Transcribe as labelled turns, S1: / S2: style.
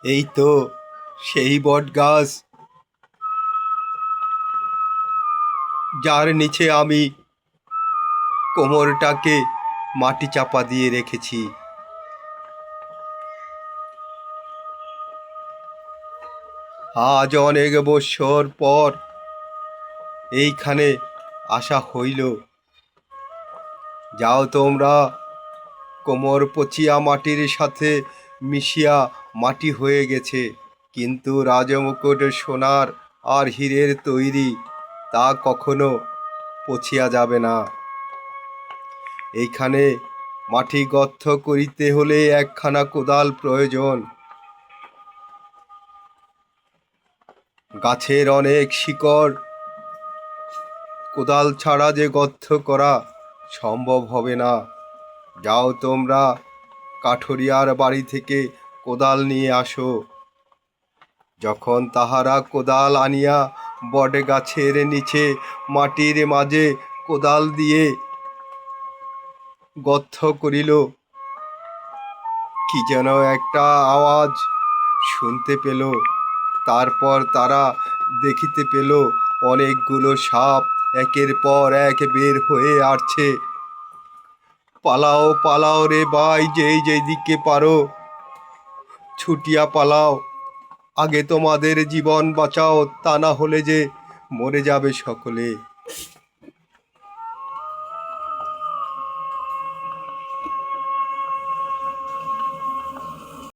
S1: এই তো সেই বট গাছ যার নিচে আমি কোমরটাকে মাটি চাপা দিয়ে রেখেছি। আজ অনেক বৎসর পর এইখানে আসা হইল। যাও তোমরা, কোমর পচিয়া মাটির সাথে মিশিয়া মাটি হয়ে গেছে, কিন্তু রাজমুকুট সোনার আর হীরের তৈরি, তা কখনো পচিয়া যাবে না। এইখানে মাটি গর্ত করিতে হলে একখানা কোদাল প্রয়োজন। গাছের অনেক শিকড়, কোদাল ছাড়া যে গর্ত করা সম্ভব হবে না। যাও তোমরা, কাঠুরিয়ার বাড়ি থেকে কোদাল নিয়ে আসো। যখন তাহারা কোদাল আনিয়া বট গাছের নিচে মাটির মাঝে কোদাল দিয়ে গর্ত করিল, কি যেন একটা আওয়াজ শুনতে পেল। তারপর তারা দেখিতে পেল অনেকগুলো সাপ একের পর এক বের হয়ে আসছে। পালাও পালাও রে ভাই, যেই যেদিকে পারো ছুটিয়া পালাও, আগে তোমাদের জীবন বাঁচাও, তা না হলে যে মরে যাবে সকলে।